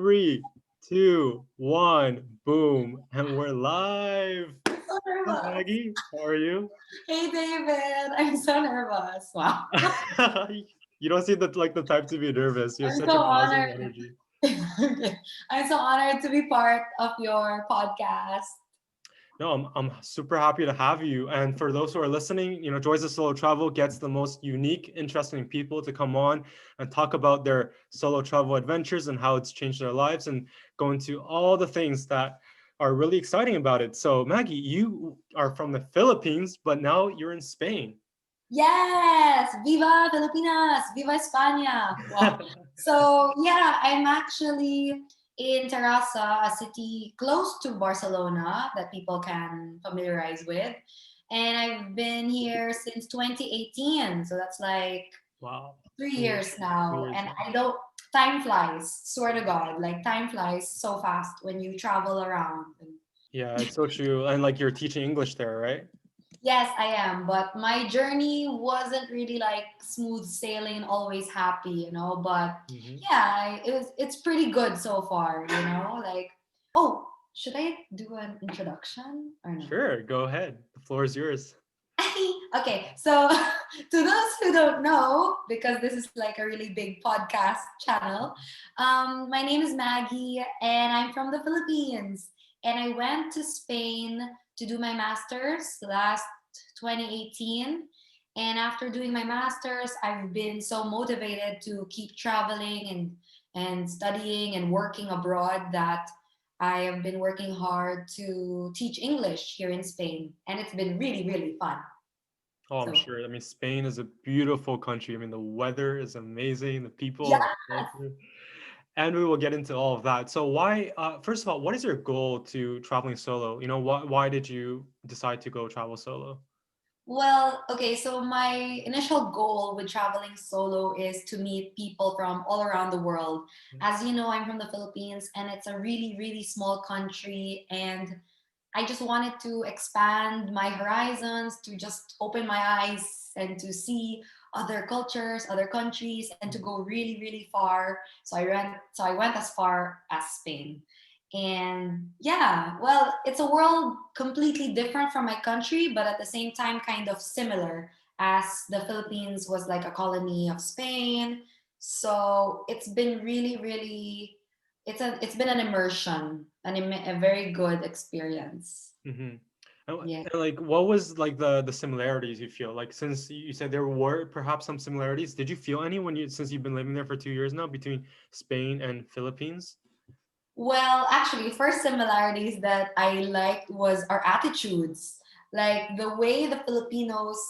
Three, two, one, boom, and we're live. So Hi, nervous. Maggie. How are you? Hey David, I'm so nervous. Wow. You don't seem the type to be nervous. You have I'm such so a positive honored. energy. Okay. I'm so honored to be part of your podcast. No, I'm super happy to have you. And for those who are listening, Joys of Solo Travel gets the most unique, interesting people to come on and talk about their solo travel adventures and how it's changed their lives and go into all the things that are really exciting about it. So, Maggie, you are from the Philippines, but now you're in Spain. Yes, Viva Filipinas, Viva España. Wow. So yeah, I'm actually in Terrassa, a city close to Barcelona that people can familiarize with. And I've been here since 2018. So that's like Wow. 3 years 3 now, years and now. I don't. Time flies. Swear to God, like time flies so fast when you travel around. Yeah, it's so true. And like you're teaching English there, right? Yes, I am, but my journey wasn't really like smooth sailing, always happy, But Hmm. yeah, it's pretty good so far. Like, oh, should I do an introduction or no? Sure, go ahead. The floor is yours. Okay, so to those who don't know, because this is like a really big podcast channel, my name is Maggie and I'm from the Philippines. And I went to Spain to do my master's last 2018. And after doing my master's, I've been so motivated to keep traveling and studying and working abroad that I have been working hard to teach English here in Spain. And it's been really, really fun. Oh, I'm So sure. I mean, Spain is a beautiful country. I mean, the weather is amazing, the yeah, people, the culture, and we will get into all of that. So, first of all, what is your goal to traveling solo? Why did you decide to go travel solo? well, okay, so my initial goal with traveling solo is to meet people from all around the world. As you know, I'm from the Philippines and it's a really, really small country. And I just wanted to expand my horizons, to just open my eyes and to see other cultures, other countries, and to go really, really far. So I went as far as Spain. And yeah, well, it's a world completely different from my country, but at the same time kind of similar, as the Philippines was like a colony of Spain. So it's been really, really, it's been an immersion, a very good experience. Mm-hmm. And, Yeah. and like, what was like the similarities you feel? Like, since you said there were perhaps some similarities, did you feel any since you've been living there for 2 years now between Spain and Philippines? Well, actually, first similarities that I liked was our attitudes. Like the way the Filipinos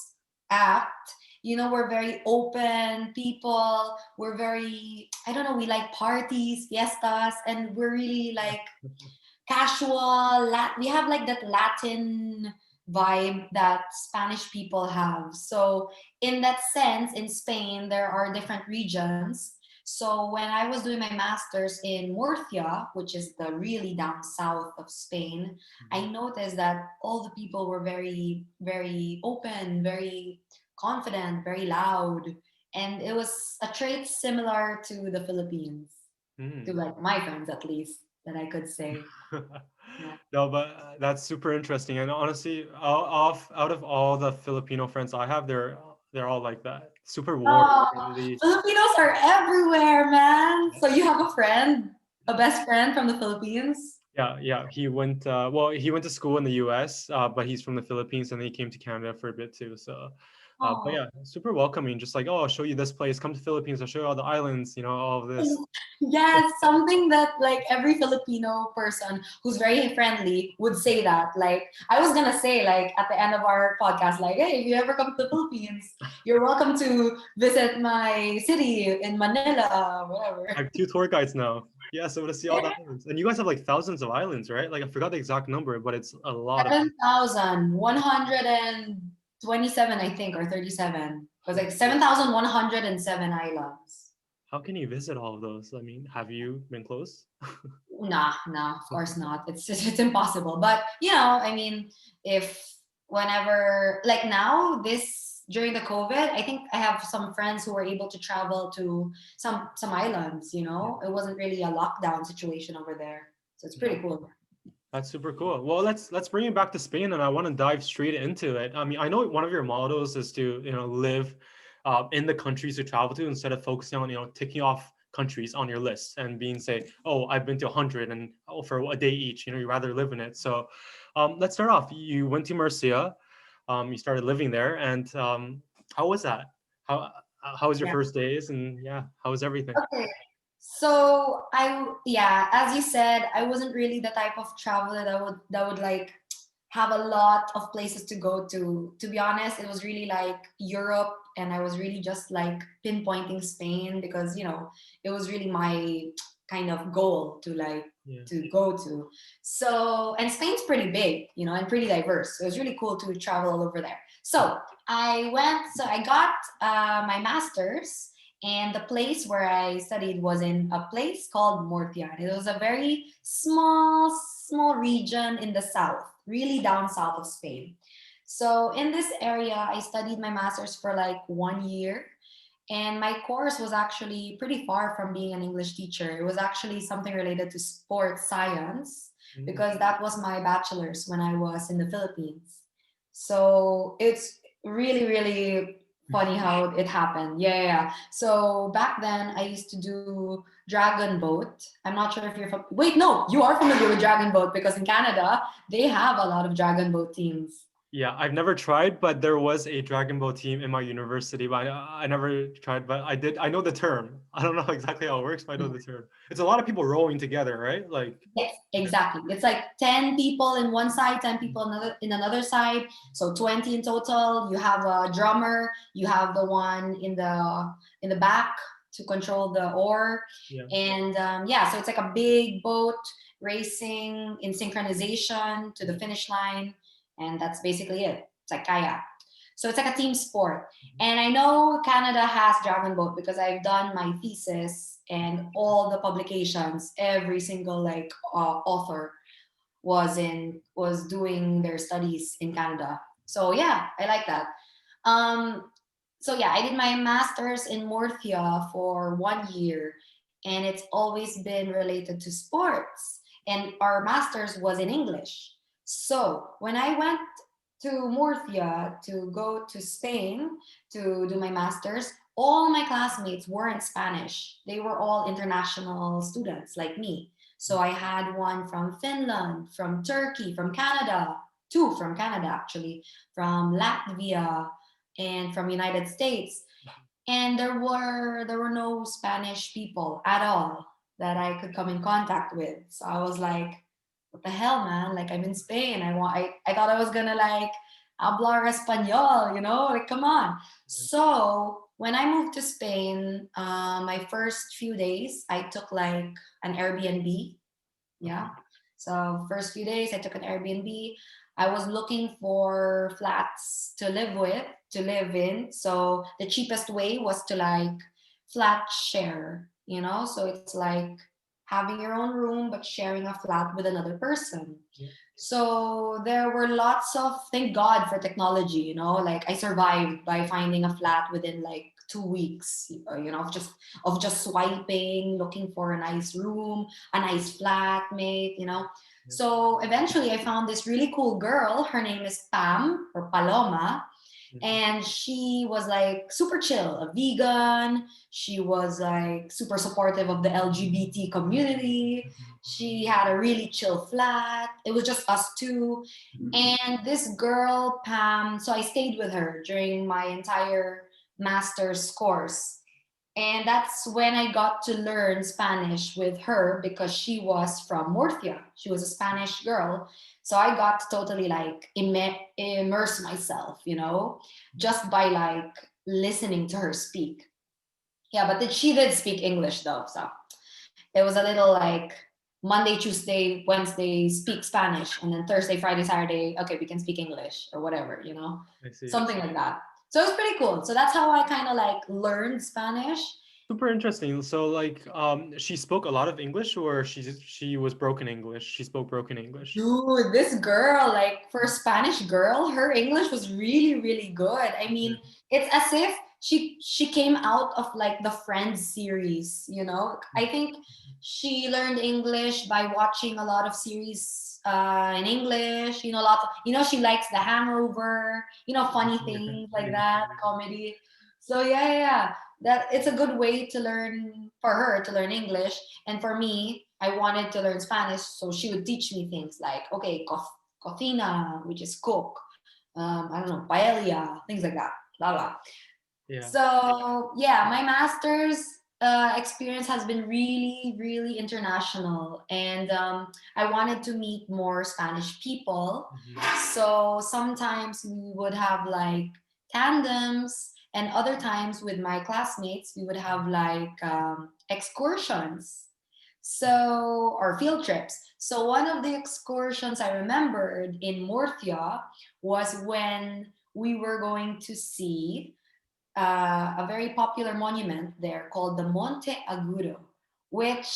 act, we're very open people. We're very, I don't know, we like parties, fiestas, and we're really like casual. We have like that Latin vibe that Spanish people have. So, in that sense, in Spain, there are different regions. So, when I was doing my master's in Murcia, which is the really down south of Spain, I noticed that all the people were very, very open, very confident, very loud. And it was a trait similar to the Philippines, to Mm-hmm. like my friends at least, that I could say. Yeah. No, but that's super interesting. And honestly, out of all the Filipino friends I have, they're all like that. Super warm, Oh, friendly. Filipinos are everywhere, man. So you have a friend, a best friend from the Philippines? Yeah, yeah. He went to school in the U.S., but he's from the Philippines, and then he came to Canada for a bit too. So, but Oh, yeah, super welcoming. Just like, oh, I'll show you this place. Come to Philippines. I'll show you all the islands. All of this. yes, something that like every Filipino person who's very friendly would say that. Like I was gonna say, like at the end of our podcast, like, hey, if you ever come to the Philippines, you're welcome to visit my city in Manila, whatever. I have two tour guides now. Yeah, so to see all the islands, and you guys have like thousands of islands, right? Like I forgot the exact number, but it's a lot of. 7,127, I think, or 37. It was like 7,107 islands. How can you visit all of those? I mean, have you been close? Nah, nah, of course not. It's just, it's impossible. But I mean, if whenever like now during the COVID, I think I have some friends who were able to travel to some islands. Yeah. It wasn't really a lockdown situation over there, so it's Yeah. pretty cool. That's super cool. Well, let's bring it back to Spain, and I want to dive straight into it. I mean, I know one of your mottos is to live in the countries you travel to instead of focusing on ticking off countries on your list and being say, oh, I've been to 100 and for a day each. You rather live in it. So let's start off. You went to Murcia, you started living there, and how was that? How was your Yeah. first days? And yeah, how was everything? Okay. So yeah, as you said, I wasn't really the type of traveler that would like have a lot of places to go to. To be honest, it was really like Europe, and I was really just like pinpointing Spain because it was really my kind of goal to like Yeah. to go to. So, and Spain's pretty big, and pretty diverse. So it was really cool to travel all over there. So I got my master's, and the place where I studied was in a place called Murcia. It was a very small region in the south, really down south of Spain. So in this area, I studied my master's for like 1 year. And my course was actually pretty far from being an English teacher. It was actually something related to sports science Mm. because that was my bachelor's when I was in the Philippines. So it's really, really funny how it happened. Yeah, yeah, yeah. So back then, I used to do dragon boat. I'm not sure if you're wait, no, you are familiar with dragon boat because in Canada they have a lot of dragon boat teams. Yeah, I've never tried, but there was a Dragon Ball team in my university, but I never tried, but I did. I know the term. I don't know exactly how it works, but I know the term. It's a lot of people rowing together, right? Like, Yes, exactly. It's like 10 people in one side, 10 people in another side. So 20 in total. You have a drummer, you have the one in the back to control the oar. yeah. And yeah, so it's like a big boat racing in synchronization to the finish line. And that's basically it. It's like kayak. So it's like a team sport. And I know Canada has Dragon Boat because I've done my thesis and all the publications, every single like author was doing their studies in Canada. So yeah, I like that. Um, so yeah, I did my master's in Murcia for 1 year, and it's always been related to sports. And our master's was in English. So when I went to Murcia to go to Spain to do my master's, all my classmates weren't Spanish. They were all international students like me. So I had one from Finland, from Turkey, from Canada, two from Canada actually, from Latvia, and from United States. And there were no Spanish people at all that I could come in contact with. So I was like, what the hell, man? Like I'm in Spain. I thought I was gonna like hablar español, like come on. So when I moved to Spain, my first few days I took like an Airbnb. Yeah. So first few days I took an Airbnb. I was looking for flats to live in. So the cheapest way was to like flat share. So it's like having your own room but sharing a flat with another person. Yeah. So there were lots of, thank God for technology. Like I survived by finding a flat within like 2 weeks, of just swiping, looking for a nice room, a nice flatmate. So eventually I found this really cool girl. Her name is Pam or Paloma. And she was like super chill, a vegan. She was like super supportive of the LGBT community. She had a really chill flat. It was just us two. And this girl, Pam, so I stayed with her during my entire master's course. And that's when I got to learn Spanish with her because she was from Murcia. She was a Spanish girl. So I got to totally like immerse myself, just by like listening to her speak. Yeah, but she did speak English though. So it was a little like Monday, Tuesday, Wednesday, speak Spanish. And then Thursday, Friday, Saturday, okay, we can speak English or whatever. I see. Something like that. So it was pretty cool. So that's how I kind of like learned Spanish. Super interesting. So like she spoke a lot of English, or she was broken English. She spoke broken English. Dude, this girl, like for a Spanish girl, her English was really, really good. I Yeah. mean, it's as if she came out of like the Friends series, you know? I think she learned English by watching a lot of series in English, you know, a lot of, you know, she likes The Hangover, you know, funny things like that, comedy. So yeah. That it's a good way to learn for her to learn English. And for me, I wanted to learn Spanish, so she would teach me things like, okay, cocina, which is cook, I don't know, paella, things like that, blah, blah. Yeah. So, yeah, my master's experience has been really, really international. And I wanted to meet more Spanish people. Mhm. So sometimes we would have like tandems, and other times with my classmates, we would have like excursions. So, or field trips. So, one of the excursions I remembered in Murcia was when we were going to see a very popular monument there called the Monte Agudo, which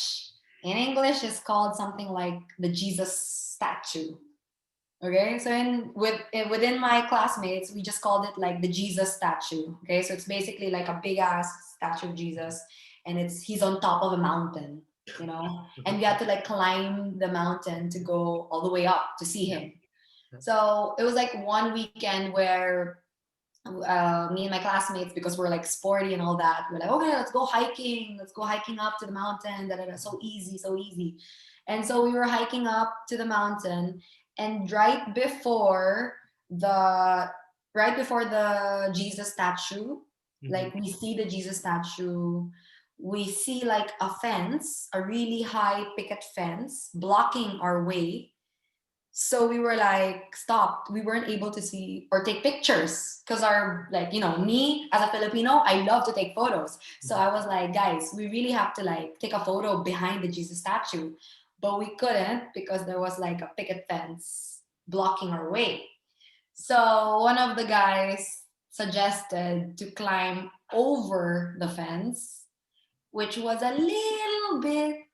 in English is called something like the Jesus statue. Okay, so within my classmates, we just called it like the Jesus statue. Okay, so it's basically like a big ass statue of Jesus, and it's he's on top of a mountain, you know, and we had to like climb the mountain to go all the way up to see Yeah. him. So it was like one weekend where me and my classmates, because we're like sporty and all that, we're like, okay, let's go hiking up to the mountain, da, da, da. So easy, so easy. And so we were hiking up to the mountain, and the right before the Jesus statue, Mhm. like we see the Jesus statue, we see like a fence, a really high picket fence blocking our way. So we were like stopped. We weren't able to see or take pictures because our, like, you know, me as a Filipino, I love to take photos. So I was like, guys, we really have to like take a photo behind the Jesus statue, but we couldn't because there was like a picket fence blocking our way. So one of the guys suggested to climb over the fence, which was a little bit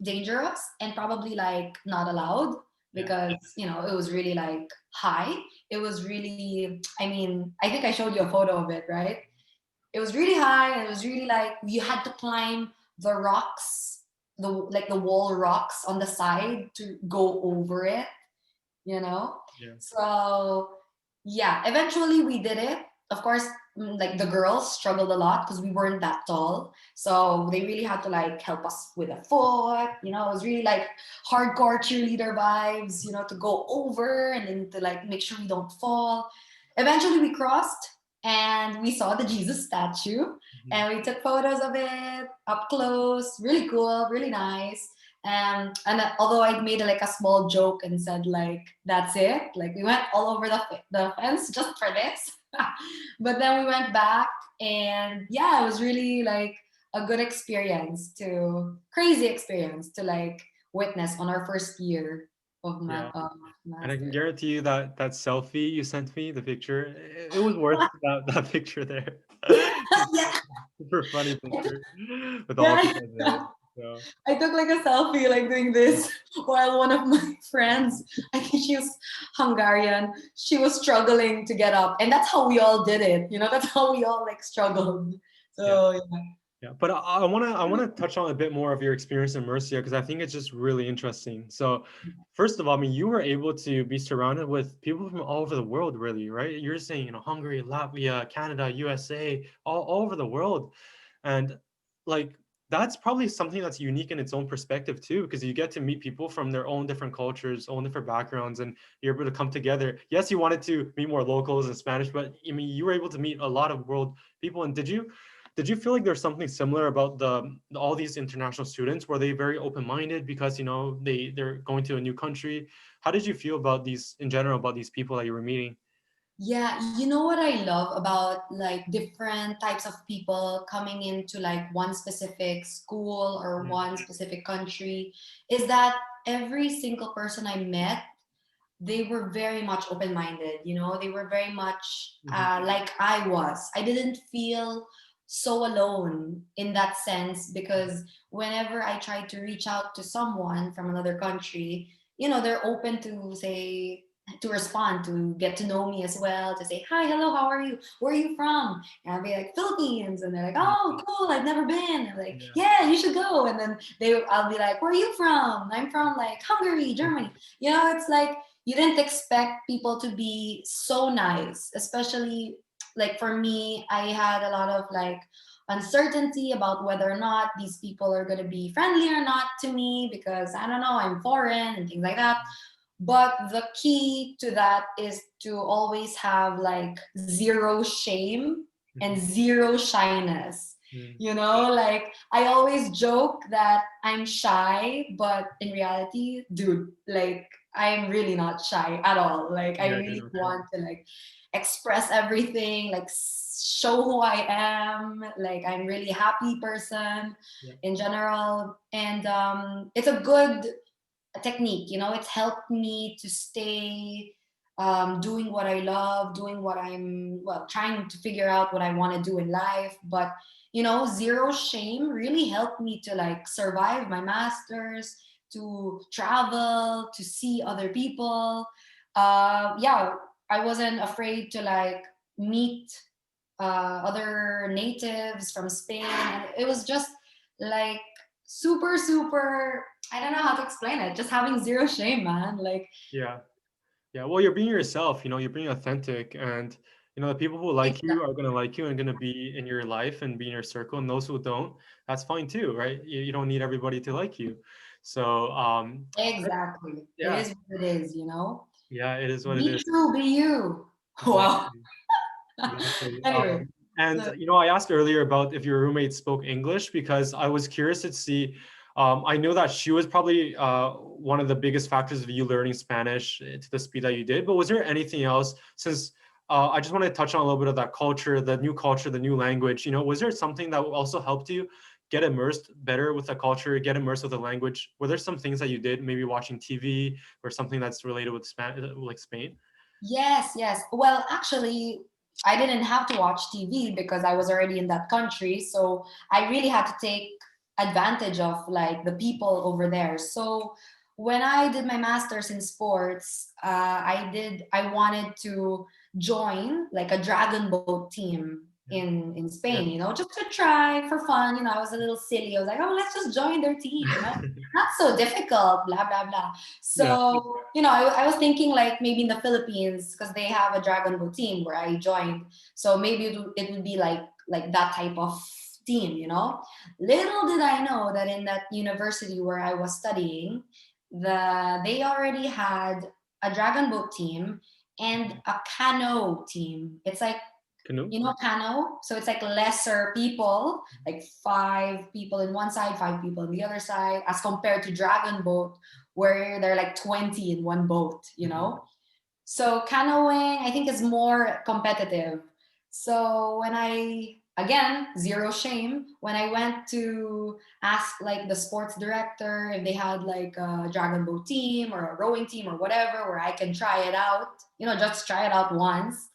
dangerous and probably like not allowed Yeah. because, you know, it was really like high. It was really, I mean, I think I showed you a photo of it, right? It was really high, and it was really like you had to climb the rocks, the wall rocks on the side to go over it, you know? Yeah. So yeah, eventually we did it. Of course, like the girls struggled a lot because we weren't that tall. So they really had to like help us with a foot, you know, it was really like hardcore cheerleader vibes, you know, to go over and then to like make sure we don't fall. Eventually we crossed and we saw the Jesus statue, Mhm. and we took photos of it up close, really cool, really nice. And although I made like a small joke and said like that's it, like we went all over the fence just for this, but then we went back, and yeah, it was really like a good experience, to crazy experience to like witness on our first year of my Yeah. And I can master. guarantee you that that selfie you sent me, the picture, it was worth that picture there. Yeah, Super funny picture with all the yeah. kids in it. So I took like a selfie, like doing this, while one of my friends, I think she was Hungarian, she was struggling to get up. And that's how we all did it. You know, that's how we all like struggled. yeah. So, yeah. Yeah, but I wanna touch on a bit more of your experience in Murcia because I think it's just really interesting. So, first of all, I mean, you were able to be surrounded with people from all over the world, really, right? You're saying, Hungary, Latvia, Canada, USA, all over the world, and like that's probably something that's unique in its own perspective too, because you get to meet people from their own different cultures, own different backgrounds, and you're able to come together. Yes, you wanted to meet more locals in Spanish, but I mean, you were able to meet a lot of world people. And did you feel like there's something similar about the all these international students? Were they very open-minded because they're going to a new country? How did you feel about these in general, about these people that you were meeting? Yeah, you know what I love about like different types of people coming into like one specific school or Mm, one specific country is that every single person I met, they were very much open-minded, you know, they were very much mhm, like I was. I didn't feel so alone in that sense, because whenever I try to reach out to someone from another country, they're open to say, to respond, to get to know me as well, to say, hi, hello, how are you? Where are you from? And I'll be like, Philippines. And they're like, oh, cool, I've never been. I'm like, Yeah. yeah, you should go. And then I'll be like, where are you from? I'm from like Hungary, Germany. It's like, you didn't expect people to be so nice, especially like for me, I had a lot of like uncertainty about whether or not these people are going to be friendly or not to me, because I don't know, I'm foreign and things like that. But the key to that is to always have like zero shame and Mhm. zero shyness. Mm. Like I always joke that I'm shy, but in reality, dude, like I'm really not shy at all. Like I Yeah, you're really not sure. want to like express everything, like show who I am. Like I'm really happy person Yeah. in general. And it's a good technique. It's helped me to stay doing what I love, doing what I'm, well, trying to figure out what I want to do in life. But zero shame really helped me to like survive my masters, to travel, to see other people. Yeah, I wasn't afraid to like meet other natives from Spain, and it was just like super, super. I don't know how to explain it. Just having zero shame, man. Like, Yeah. Yeah. Well, you're being yourself, you're being authentic, and the people who like you are gonna like you and gonna be in your life and be in your circle, and those who don't, that's fine too, right? You don't need everybody to like you. So exactly. It yeah, is what it is. yeah, it is what it Be is. true, be you. Wow. Exactly. Exactly. Anyway, And so- I asked earlier about if your roommate spoke English because I was curious to see. I know that she was probably one of the biggest factors of you learning Spanish to the speed that you did. But was there anything else? Since I just want to touch on a little bit of that culture, the new language. Was there something that also helped you get immersed better with the culture, get immersed with the language? Were there some things that you did, maybe watching TV or something that's related with like Spain? yes, yes. Well, actually, I didn't have to watch TV because I was already in that country. So I really had to take advantage of like the people over there. So when I did my master's in sports, I wanted to join like a dragon boat team in Yeah. Spain, just to try for fun. I was a little silly. I was like, oh, let's just join their team, not so difficult, blah, blah, blah. Yeah. So, I was thinking like maybe in the Philippines, because they have a Dragon Boat team where I joined. So maybe it would be like that type of team. Little did I know that in that university where I was studying, they already had a Dragon Boat team and a canoe team. It's like, Canoe? canoe. So it's like lesser people, like 5 people in one side, 5 people in the other side, as compared to Dragon Boat, where they're like 20 in one boat. Mhm. So canoeing, I think, is more competitive. So again, zero shame, when I went to ask like the sports director if they had like a Dragon Boat team or a rowing team or whatever, where I can try it out, just try it out once,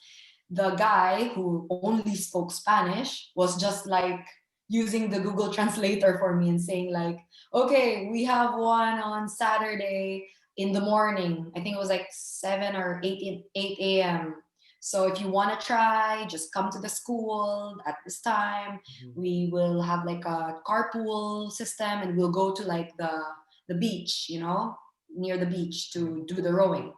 the guy who only spoke Spanish was just like using the Google translator for me and saying like, okay, we have one on Saturday in the morning. I think it was like 7 or 8 a.m. So if you want to try, just come to the school at this time. Mhm. We will have like a carpool system and we'll go to like the beach, near the beach to do the rowing.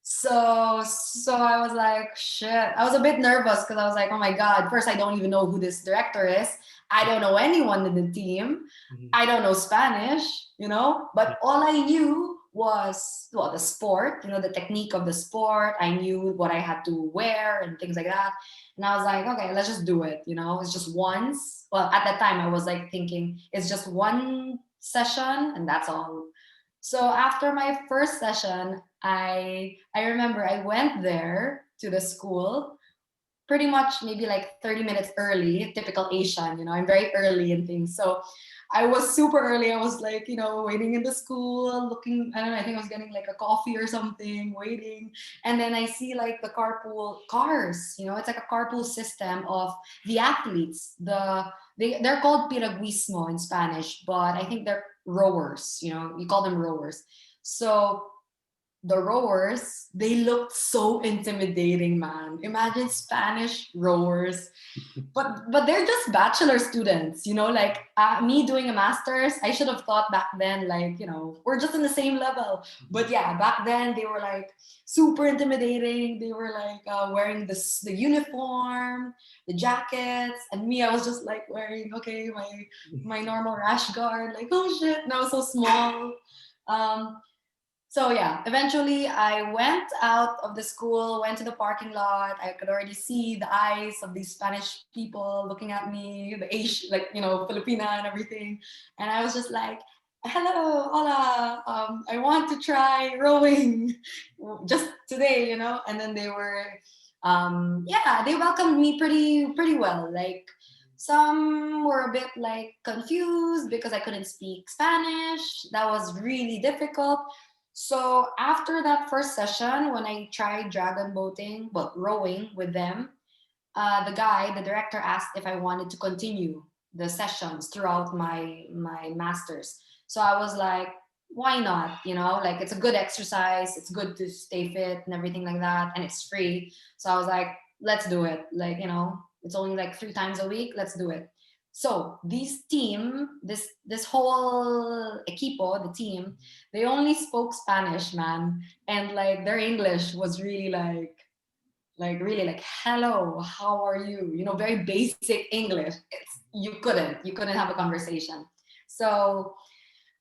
So I was like, shit. I was a bit nervous because I was like, oh my God, first, I don't even know who this director is. I don't know anyone in the team. Mhm. I don't know Spanish. Yeah. But all I knew was, well, the sport, the technique of the sport. I knew what I had to wear and things like that. And I was like, okay, let's just do it. It's just once. Well, at that time, I was like thinking it's just one session and that's all. So after my first session, I remember I went there to the school pretty much maybe like 30 minutes early, typical Asian, I'm very early and things. So I was super early. I was like, waiting in the school, looking, I don't know, I think I was getting like a coffee or something, waiting. And then I see like the carpool cars, it's like a carpool system of the athletes. They're called piragüismo in Spanish, but I think they're rowers, you call them rowers. So the rowers, they looked so intimidating, man. Imagine Spanish rowers, but they're just bachelor students, like me doing a master's. I should have thought back then, like, we're just in the same level. But yeah, back then they were like super intimidating. They were like wearing the uniform, the jackets, and me, I was just like wearing, okay, my normal rash guard, like, oh shit, and I was so small. So yeah, eventually I went out of the school, went to the parking lot. I could already see the eyes of these Spanish people looking at me, the Asian, like, Filipina and everything. And I was just like, hello, hola, I want to try rowing just today, And then they were, yeah, they welcomed me pretty well. Like, some were a bit like confused because I couldn't speak Spanish. That was really difficult. So after that first session, when I tried dragon boating, but rowing with them, the director asked if I wanted to continue the sessions throughout my masters. So I was like, why not? Like, it's a good exercise. It's good to stay fit and everything like that, and it's free. So I was like, let's do it. Like, it's only like 3 times a week. Let's do it. So this whole equipo, the team, they only spoke Spanish, man, and like their English was really like really like, hello, how are you, very basic English. You couldn't have a conversation. So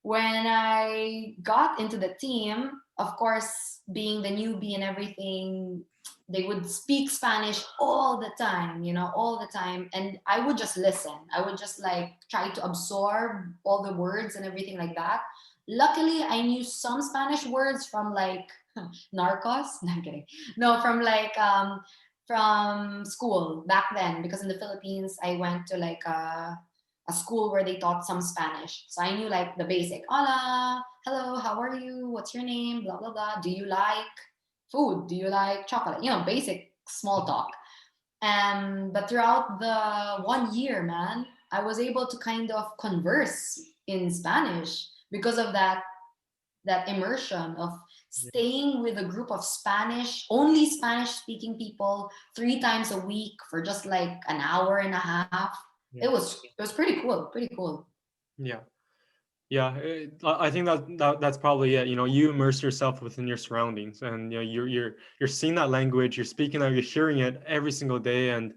when I got into the team, of course, being the newbie and everything, they would speak Spanish all the time, all the time. And I would just listen. I would just like try to absorb all the words and everything like that. Luckily, I knew some Spanish words from like Narcos. No, I'm kidding. No, from school back then, because in the Philippines, I went to like a school where they taught some Spanish. So I knew like the basic. Hola, hello, how are you? What's your name? Blah, blah, blah. Do you like food? Do you like chocolate? Basic small talk. But throughout the 1 year, man, I was able to kind of converse in Spanish because of that immersion of Yeah. staying with a group of only Spanish speaking people 3 times a week for just like an hour and a half. It was pretty cool, pretty cool. Yeah. Yeah, I think that's probably it. You immerse yourself within your surroundings, and you're seeing that language, you're speaking that, you're hearing it every single day, and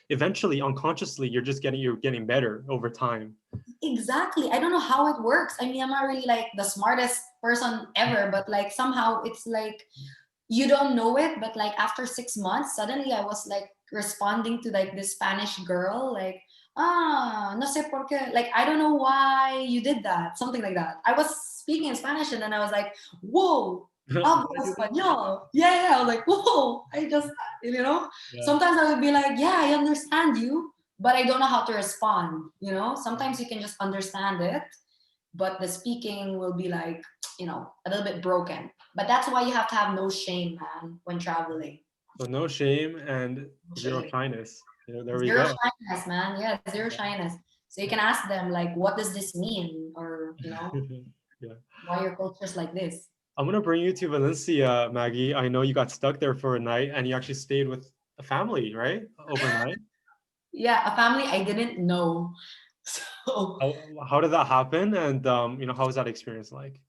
eventually, unconsciously, you're getting better over time. Exactly. I don't know how it works. I mean, I'm not really like the smartest person ever, but like somehow it's like you don't know it, but like after 6 months, suddenly I was like responding to like this Spanish girl, like, no sé por qué. Like, I don't know why you did that, something like that. I was speaking in Spanish and then I was like, whoa, Did hablo I do that? español. Yeah, I was like, whoa, Yeah. sometimes I would be like, yeah, I understand you, but I don't know how to respond. Sometimes you can just understand it, but the speaking will be like, a little bit broken. But that's why you have to have no shame, man, when traveling. So no shame and No zero shame. shyness. There we Zero go. shyness, man. Yeah, zero shyness. So you can ask them like, what does this mean? Or, Yeah. why your culture's like this? I'm gonna bring you to Valencia, Maggie. I know you got stuck there for a night, and you actually stayed with a family, right? Overnight. Yeah, a family I didn't know. So How did that happen? And how was that experience like?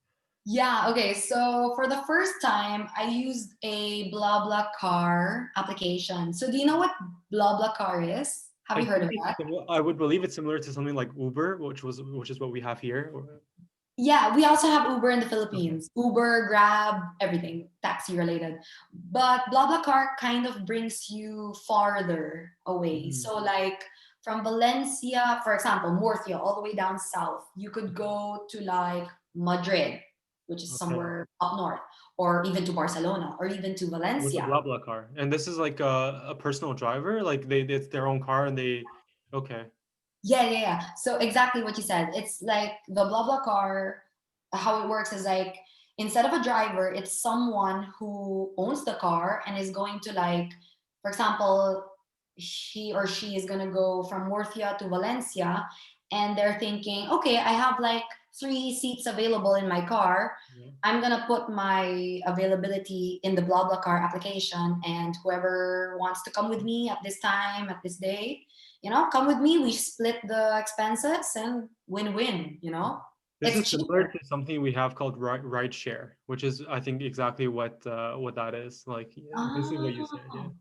yeah, okay. So for the first time, I used a BlaBlaCar application. So do you know what BlaBlaCar is? Have I you heard think of that? I would believe it's similar to something like Uber, which is what we have here. Yeah, we also have Uber in the Okay. Philippines. Uber, Grab, everything taxi related. But BlaBlaCar kind of brings you farther away. Mhm. So like from Valencia, for example, Murcia, all the way down south, you could go to like Madrid, which is Okay. somewhere up north, or even to Barcelona, or even to With a Valencia. BlaBlaCar, and this is like a personal driver, like it's their own car, and they. Okay. Yeah. So exactly what you said. It's like the blah blah car. How it works is like instead of a driver, it's someone who owns the car and is going to like, for example, he or she is gonna go from Murcia to Valencia, and they're thinking, okay, I have like 3 seats available in my car. Yeah. I'm gonna put my availability in the BlaBlaCar application, and whoever wants to come with me at this time, at this day, come with me. We split the expenses and win-win. This is It's similar cheaper. to something we have called ride share, which is I think exactly what that is. Like yeah, basically what you said. Yeah. Oh.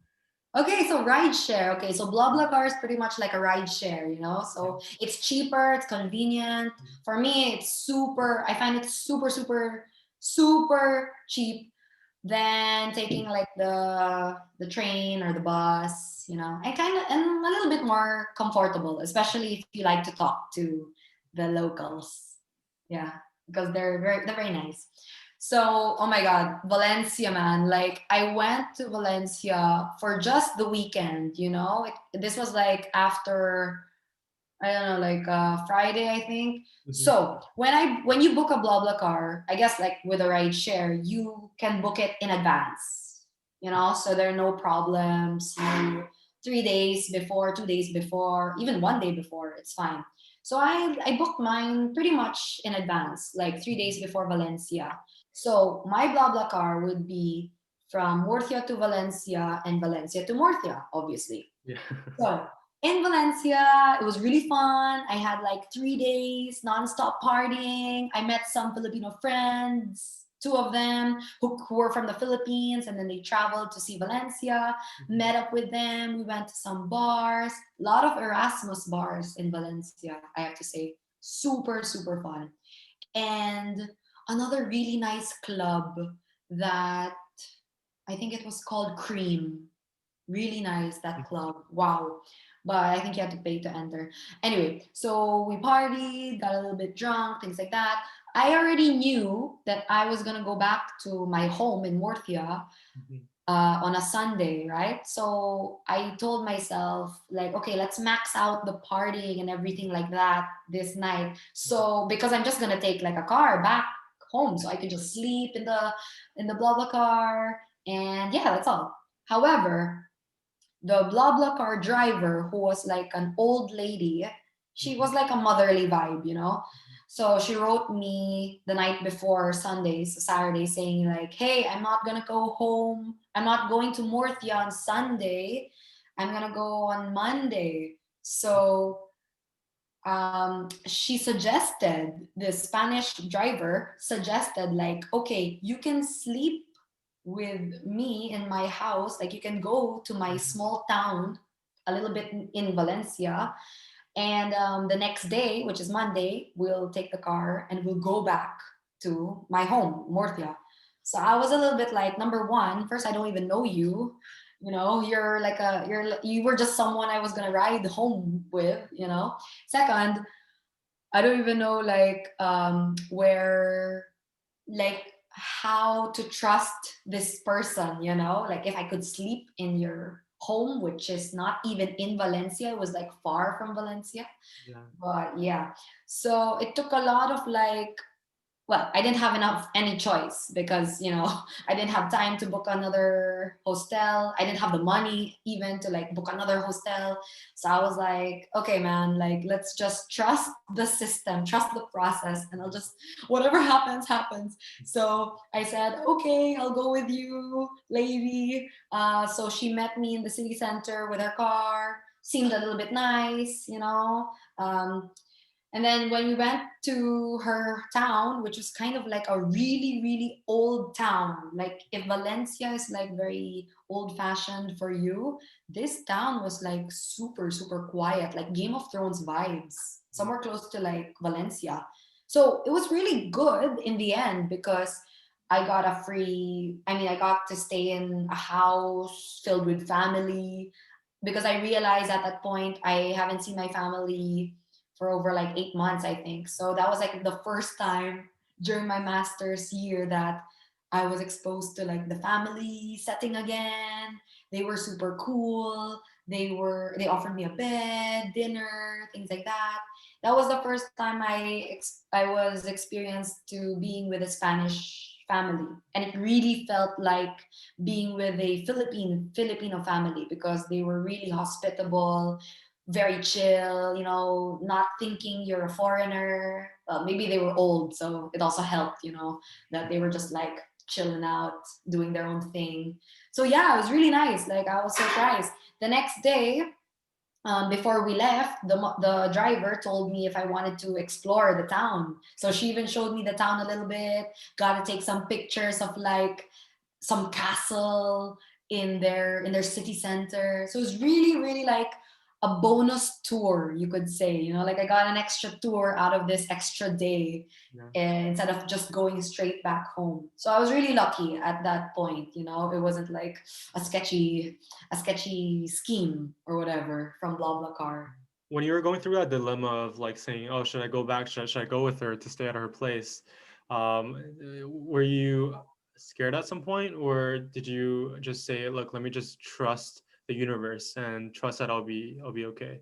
Okay, so ride share. Okay, so BlaBlaCar is pretty much like a ride share, Yeah. So it's cheaper, it's convenient. For me, it's super. I find it super, super, super cheap than taking like the train or the bus, and kind of and a little bit more comfortable, especially if you like to talk to the locals. Yeah, because they're very nice. So, oh my God, Valencia, man. Like, I went to Valencia for just the weekend, This was like after, I don't know, like Friday, I think. Mhm. So, when you book a BlaBlaCar, I guess like with a ride share, you can book it in advance, so there are no problems. 3 days before, 2 days before, even one day before, it's fine. So I booked mine pretty much in advance, like 3 days before Valencia. So my BlaBlaCar would be from Murcia to Valencia and Valencia to Murcia, obviously. Yeah. So in Valencia, it was really fun. I had like 3 days nonstop partying. I met some Filipino friends, two of them who were from the Philippines, and then they traveled to see Valencia. Mhm. Met up with them. We went to some bars. A lot of Erasmus bars in Valencia, I have to say. Super, super fun. And another really nice club that I think it was called Cream. Really nice, that club. Wow. But I think you had to pay to enter. Anyway, so we partied, got a little bit drunk, things like that. I already knew that I was going to go back to my home in Murcia Mhm. on a Sunday, right? So I told myself, like, okay, let's max out the partying and everything like that this night. So because I'm just gonna take like a car back home, so I could just sleep in the blah blah car, and yeah, that's all. However, the blah blah car driver, who was like an old lady, she Mhm. was like a motherly vibe. So she wrote me the night before Sunday, so Saturday, saying like, hey, I'm not gonna go home, I'm not going to Murcia on Sunday, I'm gonna go on Monday. So she suggested, the Spanish driver suggested, like, okay, you can sleep with me in my house, like you can go to my Mhm. small town a little bit in Valencia, and the next day, which is Monday, we'll take the car and we'll go back to my home, Murcia. So I was a little bit like, number one, first, I don't even know you. You were just someone I was gonna ride home with. Second, I don't even know like where, like, how to trust this person. Like if I could sleep in your home, which is not even in Valencia, it was like far from Valencia. Yeah. But yeah, so it took a lot of like, well, I didn't have enough any choice because I didn't have time to book another hostel. I didn't have the money even to like book another hostel. So I was like, okay, man, like let's just trust the system, trust the process, and I'll just, whatever happens, happens. So I said, okay, I'll go with you, lady. So she met me in the city center with her car. Seemed a little bit nice. Um, and then when we went to her town, which was kind of like a really, really old town, like if Valencia is like very old fashioned for you, this town was like super, super quiet, like Game of Thrones vibes, somewhere close to like Valencia. So it was really good in the end because I got to stay in a house filled with family because I realized at that point I haven't seen my family for over like 8 months, I think. So that was like the first time during my master's year that I was exposed to like the family setting again. They were super cool. They offered me a bed, dinner, things like that. That was the first time I was experienced to being with a Spanish family, and it really felt like being with a Filipino family, because they were really hospitable, very chill, not thinking you're a foreigner. Well, maybe they were old, so it also helped, that they were just like chilling out, doing their own thing. So yeah, it was really nice. Like, I was surprised. The next day, before we left, the driver told me if I wanted to explore the town. So she even showed me the town a little bit. Got to take some pictures of like some castle in their city center. So it was really, really like a bonus tour, you could say. Like, I got an extra tour out of this extra day, Yeah. instead of just going straight back home. So I was really lucky at that point. It wasn't like a sketchy scheme or whatever from BlaBlaCar. When you were going through that dilemma of like saying, "Oh, should I go back? Should I go with her to stay at her place?" Were you scared at some point, or did you just say, "Look, let me just trust the universe and trust that I'll be okay"?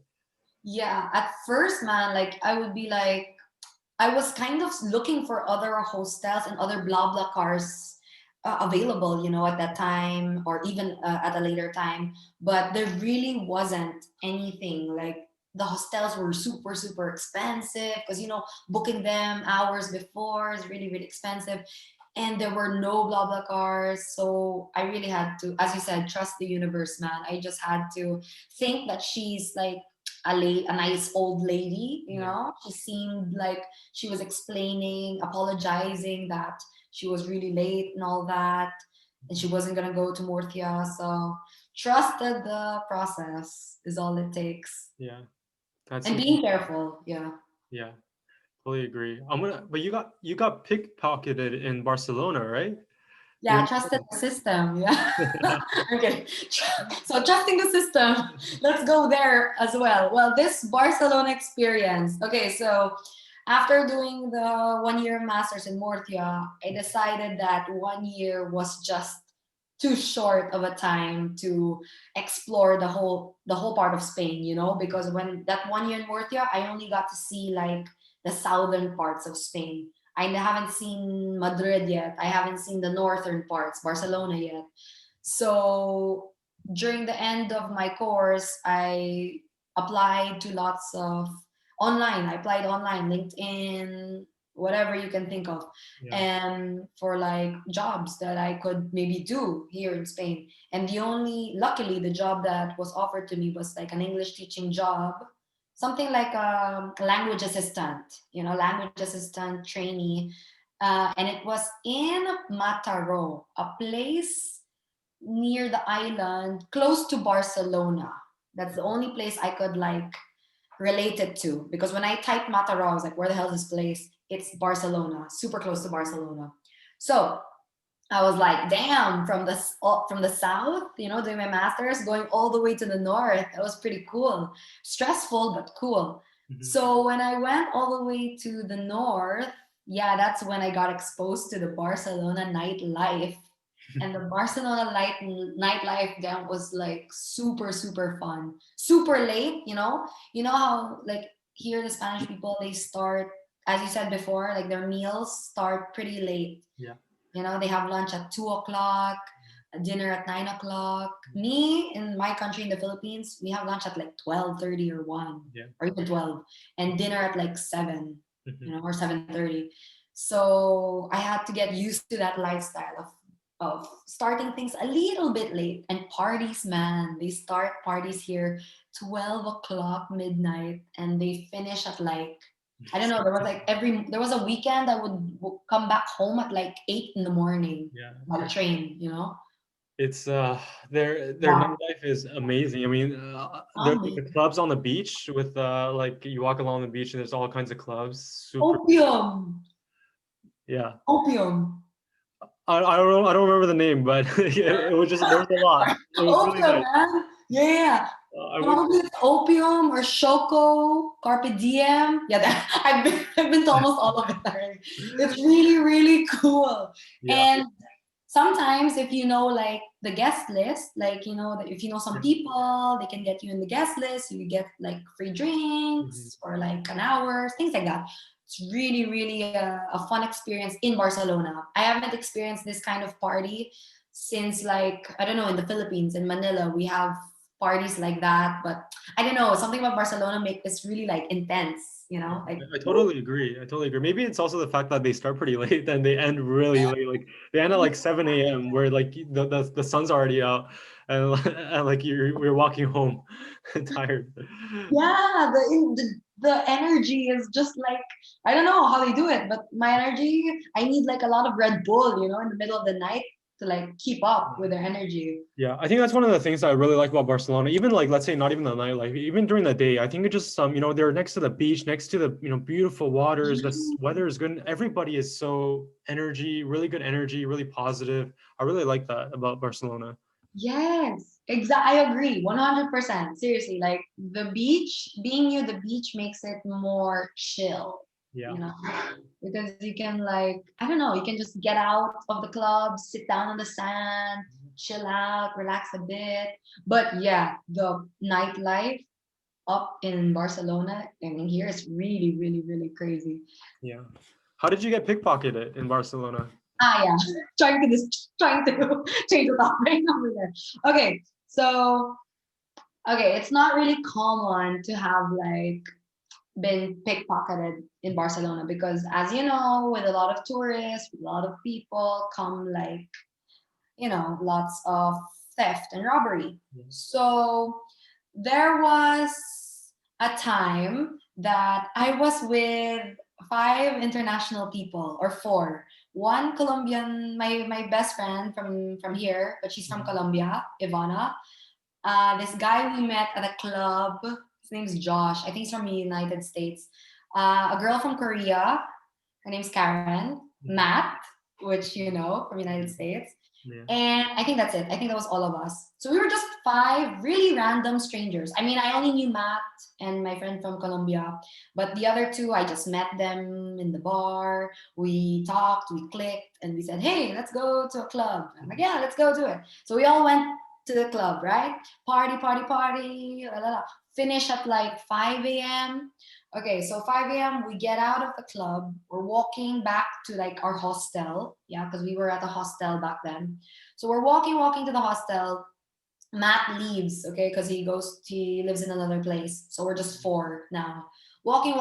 Yeah, at first, man, like, I would be like, I was kind of looking for other hostels and other blah cars available, at that time, or even at a later time. But there really wasn't anything. Like, the hostels were super, super expensive, because, booking them hours before is really, really expensive. And there were no blah cars. So I really had to, as you said, trust the universe, man. I just had to think that she's like a nice old lady. Yeah. She seemed like she was explaining, apologizing that she was really late and all that, and she wasn't gonna go to Murcia. So trusted the process is all it takes, Yeah. That's and super. being careful. Yeah, Yeah. Totally agree. But you got pickpocketed in Barcelona, right? You yeah, trusted the system. Yeah. Okay, so trusting the system. Let's go there as well. Well, this Barcelona experience. Okay, so after doing the 1 year masters in Murcia, I decided that 1 year was just too short of a time to explore the whole part of Spain, because when that 1 year in Murcia, I only got to see like the southern parts of Spain. I haven't seen Madrid yet. I haven't seen the northern parts, Barcelona yet. So during the end of my course, I applied to lots of online. I applied online, LinkedIn, whatever you can think of, Yeah. and for like jobs that I could maybe do here in Spain. And luckily, the job that was offered to me was like an English teaching job, something like a language assistant trainee. And it was in Mataró, a place near the island, close to Barcelona. That's the only place I could like relate it to, because when I typed Mataró, I was like, where the hell is this place? It's Barcelona, super close to Barcelona. So I was like, damn, from the south, doing my masters, going all the way to the north. That was pretty cool. Stressful, but cool. Mhm. So when I went all the way to the north, yeah, that's when I got exposed to the Barcelona nightlife. And the Barcelona nightlife then was like super, super fun. Super late, how like here the Spanish people, they start, as you said before, like their meals start pretty late. Yeah. They have lunch at 2 o'clock, dinner at 9 o'clock. Me, in my country, in the Philippines, we have lunch at like 12:30 or 1, Yeah. or even 12, and dinner at like 7, Mhm. or 7:30. So I had to get used to that lifestyle of starting things a little bit late. And parties, man, they start parties here 12 o'clock midnight, and they finish at like, I don't know. There was a weekend I would come back home at like 8 in the morning Yeah. by the train. It's their Wow. nightlife is amazing. I mean, there's like the clubs on the beach with like you walk along the beach and there's all kinds of clubs. Super. Opium, Yeah. opium, I don't know. I don't remember the name, but it was just there was a lot. It was really opium, nice. man. Yeah, I would. probably it's opium or Shoko, Carpe Diem. Yeah, I've been to almost all of it already. It's really, really cool. Yeah. And sometimes if you know like the guest list, like if you know some Yeah. people, they can get you in the guest list. You get like free Mhm. drinks or like an hour, things like that. It's really, really a fun experience in Barcelona. I haven't experienced this kind of party since, like, I don't know, in the Philippines, in Manila, we have parties like that. But I don't know, something about Barcelona make this really like intense, Yeah, like, I woo. totally agree. I totally agree. Maybe it's also the fact that they start pretty late and they end really late. Like they end at like 7 a.m. where like the sun's already out and, and like we're walking home tired. Yeah, the energy is just like, I don't know how they do it, but my energy, I need like a lot of Red Bull, in the middle of the night to like keep up with their energy. Yeah, I think that's one of the things that I really like about Barcelona. Even like, let's say, not even the nightlife, even during the day. I think it just they're next to the beach, next to the beautiful waters. Weather is good. And everybody is so really good energy, really positive. I really like that about Barcelona. Yes, exactly. I agree, 100%. Seriously, like the beach, being near the beach makes it more chill, Yeah. you know, because you can like, I don't know, you can just get out of the club, sit down on the sand, chill out, relax a bit. But yeah, the nightlife up in Barcelona, I mean, here is really, really, really crazy. Yeah. How did you get pickpocketed in Barcelona? Ah, yeah, trying to change the topic over there. Okay, so okay, it's not really common to have like been pickpocketed in Barcelona because, as you know, with a lot of tourists, with a lot of people come like, lots of theft and robbery. Yeah. So there was a time that I was with five international people, or four. One Colombian, my best friend from here, but she's from Mhm. Colombia, Ivana. This guy we met at a club. His name's Josh. I think he's from the United States. A girl from Korea. Her name's Karen. Mhm. Matt, which you know from the United Mhm. States. Yeah. And I think that's it. I think that was all of us. So we were just five really random strangers. I mean, I only knew Matt and my friend from Colombia, but the other two, I just met them in the bar. We talked, we clicked, and we said, hey, let's go to a club. I'm like, Mhm. yeah, let's go do it. So we all went to the club, right? Party, party, party. La, la, la. Finish at like 5 a.m. Okay, so 5 a.m. we get out of the club. We're walking back to like our hostel. Yeah, because we were at the hostel back then. So we're walking to the hostel. Matt leaves, okay, because he lives in another place. So we're just four now. Walking.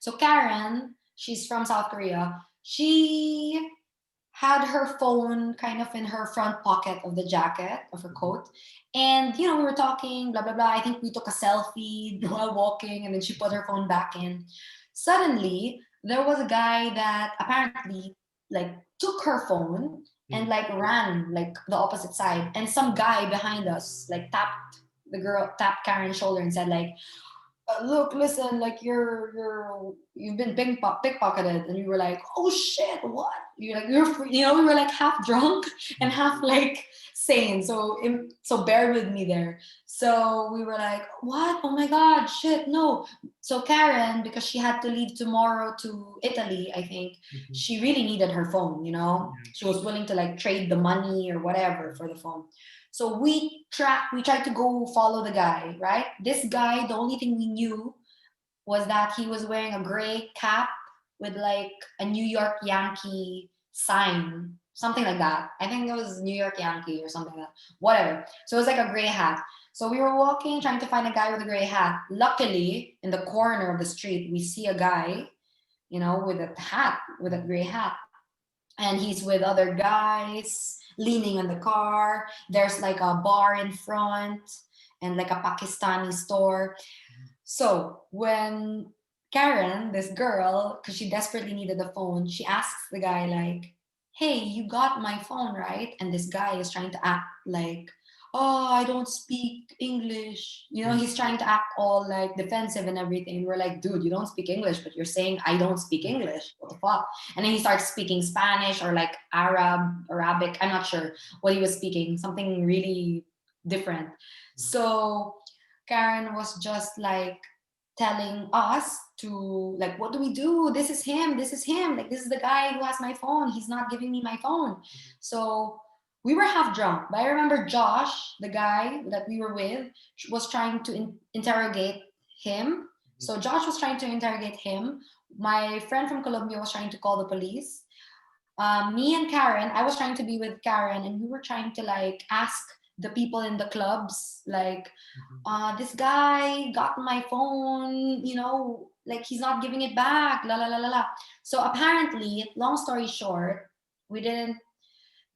So Karen, she's from South Korea. She had her phone kind of in her front pocket of the jacket of her Mhm. coat. And, we were talking, blah, blah, blah. I think we took a selfie while walking, and then she put her phone back in. Suddenly, there was a guy that apparently like took her phone and Mhm. like ran like the opposite side. And some guy behind us like tapped Karen's shoulder and said like, look, listen, like you've been pickpocketed, and we were like, oh shit, what? You're like, we were like half drunk and half like sane. So bear with me there. So we were like, what? Oh my god, shit, no. So Karen, because she had to leave tomorrow to Italy, I think Mhm. she really needed her phone. Yeah. She was willing to like trade the money or whatever for the phone. So we tried to go follow the guy, right? This guy, the only thing we knew was that he was wearing a gray cap with like a New York Yankee sign, something like that. I think it was New York Yankee or something like that. Whatever. So it was like a gray hat. So we were walking, trying to find a guy with a gray hat. Luckily, in the corner of the street, we see a guy, with a hat, with a gray hat, and he's with other guys leaning on the car. There's like a bar in front and like a Pakistani store. So when Karen, this girl, because she desperately needed the phone, she asks the guy like, hey, you got my phone, right? And this guy is trying to act like, oh, I don't speak English. Mhm. He's trying to act all like defensive and everything. We're like, dude, you don't speak English, but you're saying I don't speak English. What the fuck? And then he starts speaking Spanish or like Arabic. I'm not sure what he was speaking, something really different. So Karen was just like, telling us to, like, what do we do? This is him. This is him. Like, this is the guy who has my phone. He's not giving me my phone. So we were half drunk. But I remember Josh, the guy that we were with, was trying to interrogate him. So Josh was trying to interrogate him. My friend from Colombia was trying to call the police. Me and Karen, I was trying to be with Karen, and we were trying to like ask the people in the clubs, like, this guy got my phone, like he's not giving it back, la la la la la. So apparently, long story short, we didn't,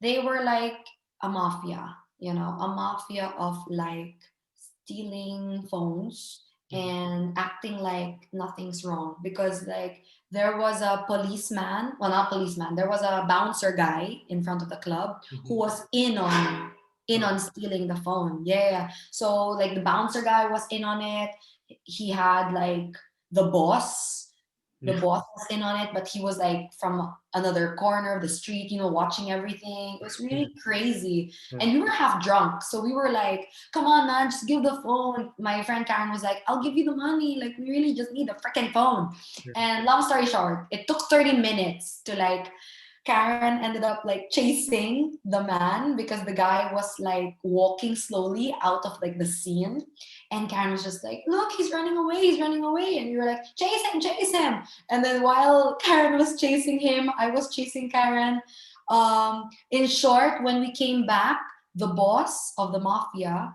they were like a mafia, a mafia of like stealing phones and acting like nothing's wrong, because like there was a policeman, well, not policeman, there was a bouncer guy in front of the club who was in on stealing the phone. Yeah. So like the bouncer guy was in on it. He had like the boss the Yeah. boss was in on it, but he was like from another corner of the street, watching everything. It was Yeah. really crazy. Yeah. And we were half drunk. So we were like, come on, man, just give the phone. My friend Karen was like, I'll give you the money. Like, we really just need the freaking phone. Yeah. And long story short, it took 30 minutes to like, Karen ended up like chasing the man because the guy was like walking slowly out of like the scene. And Karen was just like, look, he's running away, he's running away. And we were like, chase him, chase him. And then while Karen was chasing him, I was chasing Karen. In short, when we came back, the boss of the mafia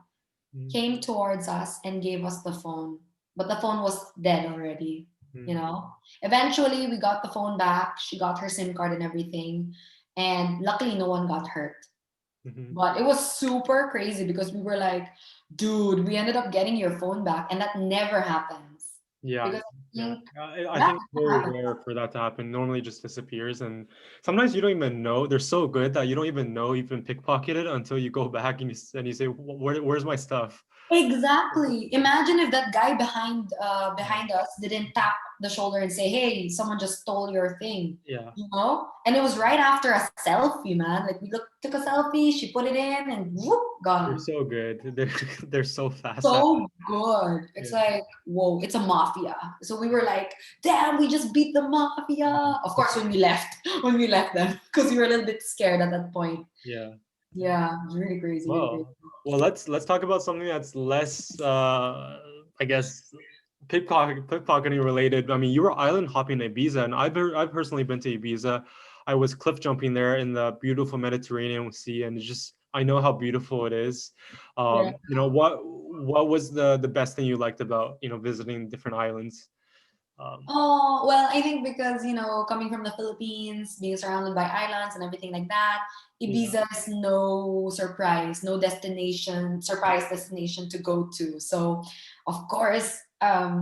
came towards us and gave us the phone. But the phone was dead already, you know? Eventually, we got the phone back. She got her SIM card and everything. And luckily, no one got hurt. But it was super crazy because we were like, dude, we ended up getting your phone back. And that never happens. Yeah. Because Yeah. I that think it's very rare for that to happen. Normally it just disappears. And sometimes you don't even know. They're so good that you don't even know you've been pickpocketed until you go back and you say, where's my stuff? Exactly. Imagine if that guy behind Yeah. behind us didn't tap the shoulder and say, "Hey, someone just stole your thing," Yeah. And it was right after a selfie, man. Like we took a selfie, she put it in, and whoop, They're gone. so good. They're so fast at So good. It's it. like, whoa, it's a mafia. So we were like, damn, we just beat the mafia. Of course, when we left them, because we were a little bit scared at that point. Yeah. Yeah, it was really crazy, really crazy. Well, let's talk about something that's less, I guess, pickpocketing related. I mean, you were island hopping in Ibiza, and I've personally been to Ibiza. I was cliff jumping there in the beautiful Mediterranean Sea, and it's just I know how beautiful it is. Yeah. What was the best thing you liked about visiting different islands? Oh, well, I think because, coming from the Philippines, being surrounded by islands and everything like that, Yeah. Ibiza is no surprise, no surprise destination to go to. So, of course,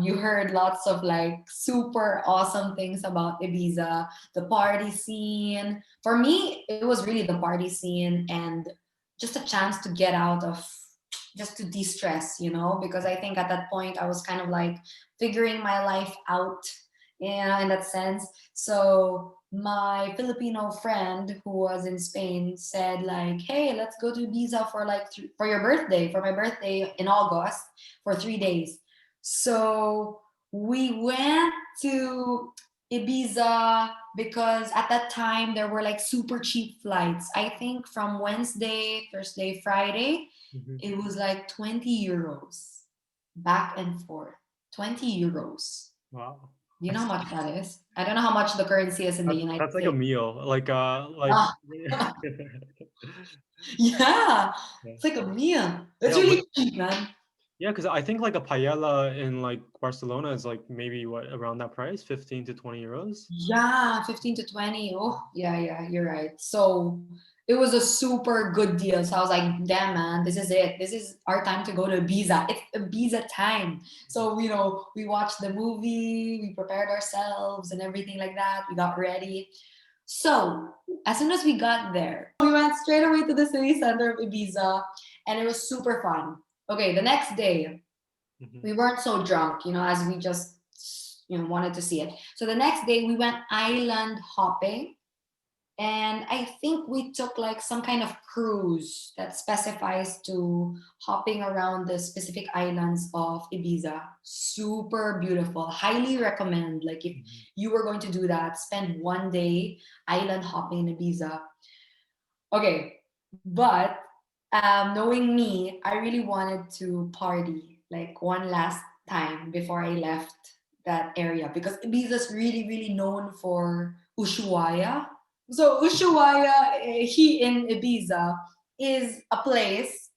you heard lots of like super awesome things about Ibiza, the party scene. For me, it was really the party scene and just a chance to get out of, just to de-stress, because I think at that point I was kind of like figuring my life out, in that sense. So my Filipino friend who was in Spain said like, hey, let's go to Ibiza for like for your birthday, for my birthday in August, for 3 days. So we went to Ibiza because at that time there were like super cheap flights. I think from Wednesday, Thursday, Friday, it was like 20 euros back and forth. 20 euros. Wow. Do you know how much that is? I don't know how much the currency is in the United That's like a States. meal. Like Ah, yeah, it's like a meal. It's yeah, but really cheap, man. yeah, because I think like a paella in like Barcelona is like maybe what around that price, 15 to 20 euros. Yeah, 15 to 20. Oh, yeah, yeah, you're right. So it was a super good deal. So I was like, damn, man, this is it. This is our time to go to Ibiza. It's Ibiza time. So, we watched the movie, we prepared ourselves and everything like that. We got ready. So as soon as we got there, we went straight away to the city center of Ibiza and it was super fun. Okay, the next day, we weren't so drunk, as we just, wanted to see it. So the next day we went island hopping. And I think we took like some kind of cruise that specifies to hopping around the specific islands of Ibiza. Super beautiful. Highly recommend. Like if Mhm. you were going to do that, spend one day island hopping in Ibiza. Okay, but knowing me, I really wanted to party like one last time before I left that area because Ibiza's really, really known for Ushuaia. So Ushuaia, he in Ibiza is a place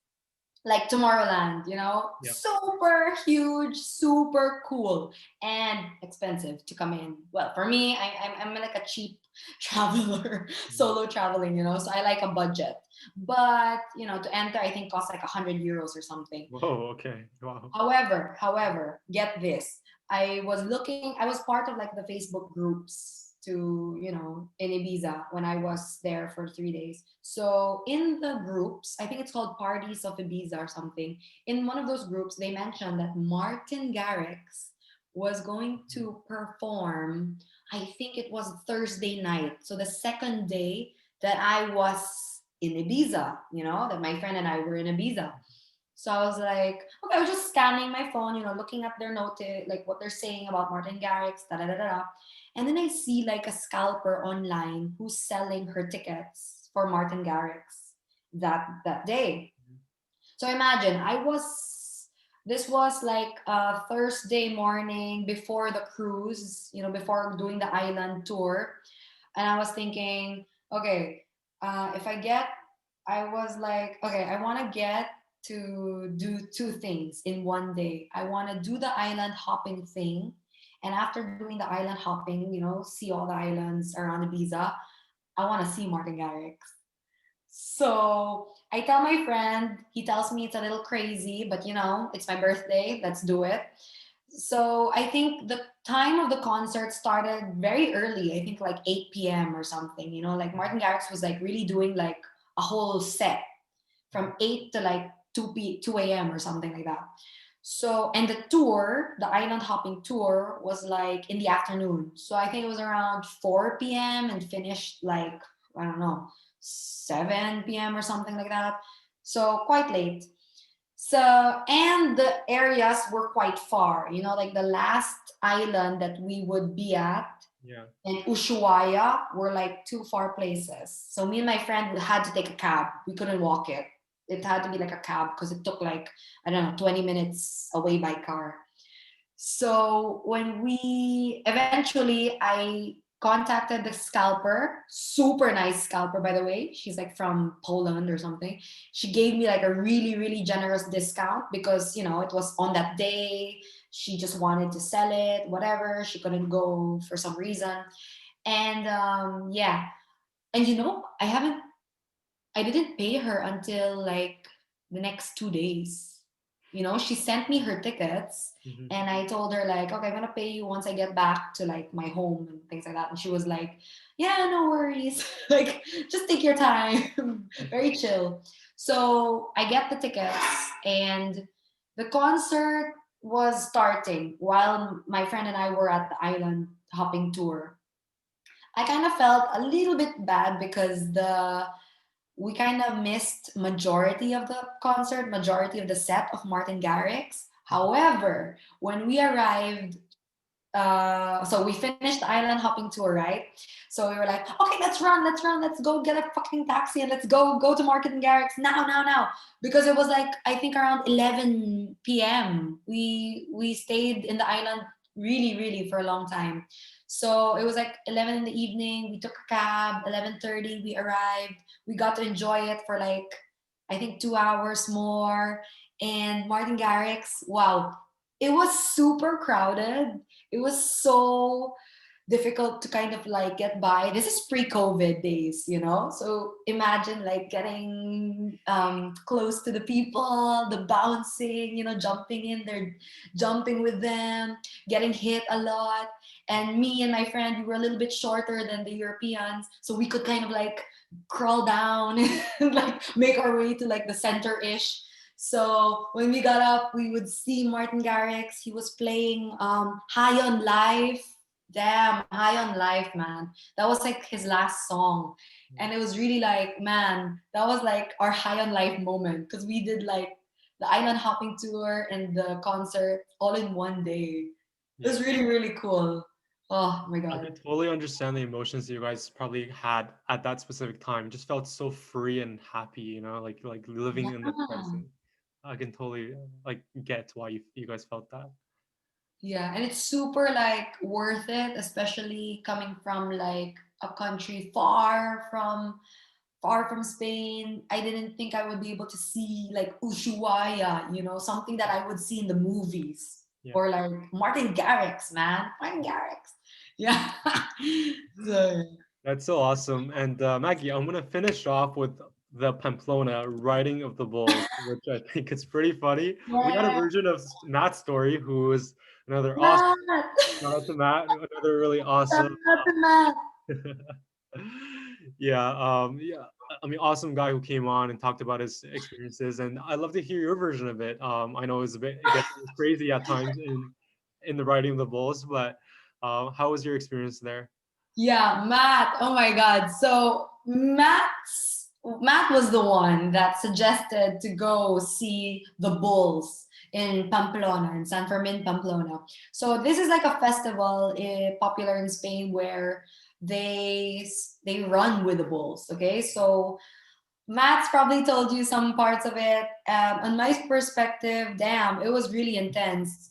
like Tomorrowland, Yeah. super huge, super cool, and expensive to come in. Well, for me, I'm like a cheap traveler, Mhm. solo traveling, so I like a budget. But, to enter, I think costs like 100 euros or something. Whoa. Okay. Wow. However, get this. I was part of like the Facebook groups to, in Ibiza when I was there for 3 days. So in the groups, I think it's called Parties of Ibiza or something. In one of those groups, they mentioned that Martin Garrix was going Mhm. to perform, I think it was Thursday night. So the second day that I was in Ibiza, that my friend and I were in Ibiza. So I was like, okay, I was just scanning my phone, looking at their note, like what they're saying about Martin Garrix, da da da da. Da. And then I see like a scalper online who's selling her tickets for Martin Garrix that day. So imagine this was like a Thursday morning before the cruise, before doing the island tour. And I was thinking, okay, if I get, I was like, okay, I want to get to do two things in one day. I want to do the island hopping thing. And after doing the island hopping, see all the islands around Ibiza, I want to see Martin Garrix. So I tell my friend, he tells me it's a little crazy, but it's my birthday, let's do it. So I think the time of the concert started very early. I think like 8 p.m. or something. Like Mhm. Martin Garrix was like really doing like a whole set Mhm. from 8 to like 2 a.m. or something like that. So and the tour, the island hopping tour, was like in the afternoon. So I think it was around 4 p.m. and finished like I don't know 7 p.m. or something like that. So quite late. So, and the areas were quite far, like the last island that we would be at Yeah. and Ushuaia were like two far places. So me and my friend had to take a cab. We couldn't walk it. It had to be like a cab because it took like, I don't know, 20 minutes away by car. So when we eventually, I contacted the scalper, super nice scalper, by the way. She's like from Poland or something. She gave me like a really, really generous discount because, it was on that day. She just wanted to sell it, whatever. She couldn't go for some reason. And yeah. And I didn't pay her until like the next 2 days. She sent me her tickets Mhm. and I told her like, okay, I'm gonna pay you once I get back to like my home and things like that. And she was like, yeah, no worries. Like, just take your time. Very chill. So I get the tickets and the concert was starting while my friend and I were at the island hopping tour. I kind of felt a little bit bad because the we kind of missed majority of the concert, majority of the set of Martin Garrix. Mhm. However, when we arrived, so we finished the island hopping tour, right? So we were like, okay, let's run, let's go get a fucking taxi and let's go to Martin Garrix now, because it was like I think around 11 p.m. We stayed in the island really, really for a long time. So it was like 11 in the evening. We took a cab. 11:30, we arrived. We got to enjoy it for like I think 2 hours more. And Martin Garrix, wow, it was super crowded. It was so difficult to kind of like get by. This is pre-COVID days. So imagine like getting close to the people, the bouncing, jumping in there, jumping with them, getting hit a lot. And me and my friend, we were a little bit shorter than the Europeans, so we could kind of like crawl down and like make our way to like the center-ish. So when we got up, we would see Martin Garrix. He was playing High on Life. damn, High on Life, man. That was like his last song. And it was really like, man, that was like our High on Life moment because we did like the island hopping tour and the concert all in one day. It was Yeah. really, really cool. Oh my I God. could totally understand the emotions that you guys probably had at that specific time. Just felt so free and happy, like living Yeah. in the present. I can totally like get why you guys felt that. Yeah. And it's super like worth it, especially coming from like a country far from Spain. I didn't think I would be able to see like Ushuaia, something that I would see in the movies. Yeah. Or like Martin Garrix, man. Martin Garrix. Yeah. So, That's so awesome. And Maggie, I'm gonna finish off with the Pamplona riding of the bulls, which I think is pretty funny. We got a yeah. version of Matt's story, who is another awesome. Matt. Shout out to Matt, another really Shout awesome. out to Matt. Yeah, yeah. I mean, awesome guy who came on and talked about his experiences, and I'd love to hear your version of it. I know it gets crazy at times in the riding of the bulls, but how was your experience there? Yeah, Matt. Oh my God. So Matt was the one that suggested to go see the bulls in Pamplona, in San Fermin, Pamplona. So this is like a festival popular in Spain where they run with the bulls. Okay, so Matt's probably told you some parts of it. On my perspective, damn, it was really intense.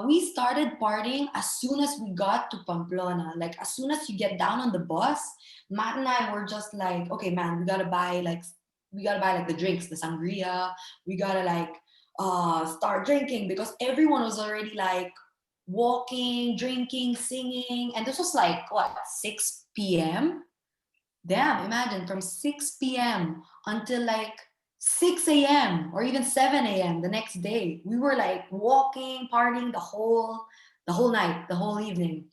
We started partying as soon as we got to Pamplona. Like as soon as you get down on the bus, Matt and I were just like, okay, man, we gotta buy like the drinks, the sangria. We gotta like start drinking because everyone was already like walking, drinking, singing, and this was like what 6 p.m. Damn, imagine from 6 p.m. until like 6 a.m. or even 7 a.m. the next day. We were like walking, partying the whole night, the whole evening.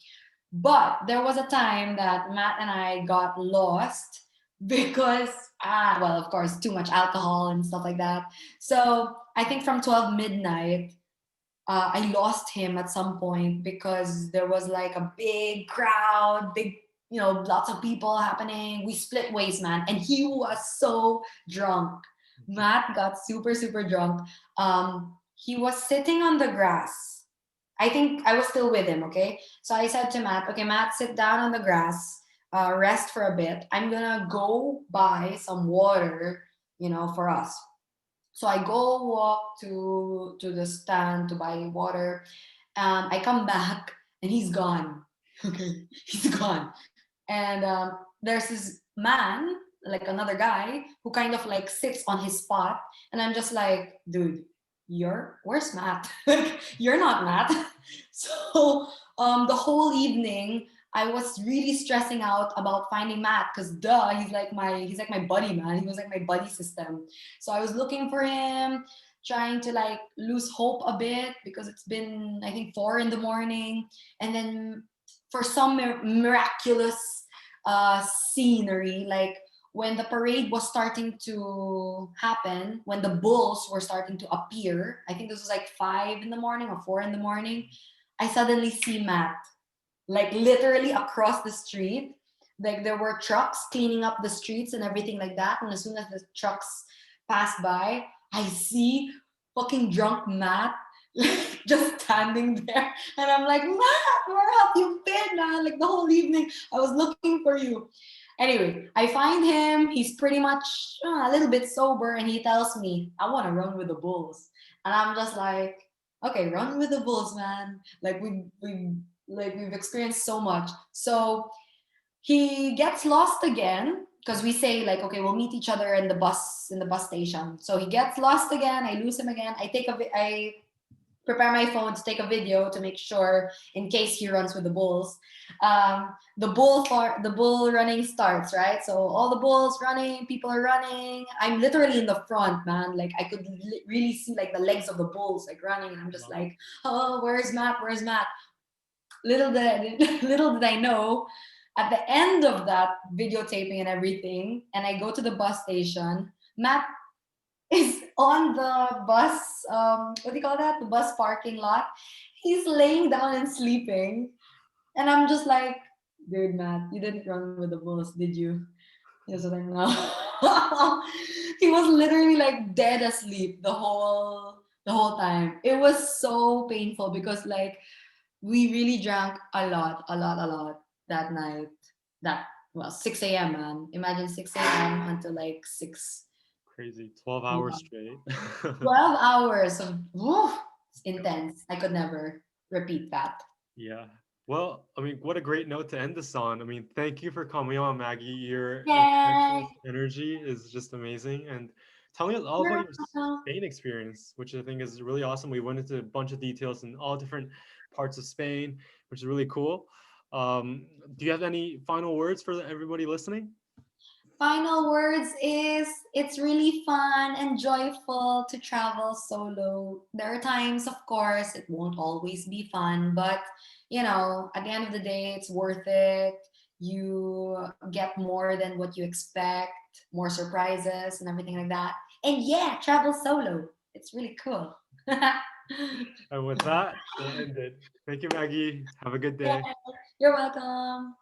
But there was a time that Matt and I got lost because well, of course, too much alcohol and stuff like that. So I think from 12 midnight I lost him at some point because there was like a big crowd, lots of people happening. We split ways, man, and he was so drunk. Matt got super, super drunk. He was sitting on the grass. I think I was still with him, okay? So I said to Matt, okay, Matt, sit down on the grass, rest for a bit. I'm gonna go buy some water, for us. So I go walk to the stand to buy water. I come back and he's gone. Okay, he's gone. And there's this man, like another guy, who kind of like sits on his spot, and I'm just like, dude, where's Matt? Like, you're not Matt. So the whole evening I was really stressing out about finding Matt because duh, he's like my buddy, man. He was like my buddy system. So I was looking for him, trying to like lose hope a bit because it's been I think 4 in the morning, and then for some miraculous scenery, like when the parade was starting to happen, when the bulls were starting to appear, I think this was like 5 in the morning or 4 in the morning, I suddenly see Matt, like literally across the street. Like there were trucks cleaning up the streets and everything like that. And as soon as the trucks passed by, I see fucking drunk Matt just standing there. And I'm like, Matt, where have you been, man? Like the whole evening, I was looking for you. Anyway, I find him. He's pretty much a little bit sober, and he tells me, I want to run with the bulls. And I'm just like, okay, run with the bulls, man. Like we've experienced so much. So he gets lost again because we say like, okay, we'll meet each other in the bus station. So he gets lost again. I lose him again. I prepare my phone to take a video to make sure in case he runs with the bulls. The bull running starts, right? So all the bulls running, people are running. I'm literally in the front, man. Like I could really see like the legs of the bulls like running, and I'm just Wow. like, oh, where's Matt? Where's Matt? Little did I know, at the end of that videotaping and everything, and I go to the bus station, Matt is on the bus, what do you call that? The bus parking lot. He's laying down and sleeping. And I'm just like, dude, Matt, you didn't run with the bulls, did you? Yes, what I'm now. He was literally like dead asleep the whole time. It was so painful because like we really drank a lot that night. That well, 6 a.m. man. Imagine 6 a.m. until like 6 Crazy. 12 hours p.m. straight. 12 hours of woof, it's intense. I could never repeat that. Yeah. Well, I mean, what a great note to end this on. I mean, thank you for coming on, Maggie. Your Yay! infectious energy is just amazing. And tell me all about You're your welcome. Spain experience, which I think is really awesome. We went into a bunch of details in all different parts of Spain, which is really cool. Do you have any final words for everybody listening? Final words is it's really fun and joyful to travel solo. There are times, of course, it won't always be fun, but at the end of the day, it's worth it. You get more than what you expect, more surprises and everything like that. And yeah, travel solo. It's really cool. And with that, we'll end it. Thank you, Maggie. Have a good Yeah, day. you're welcome.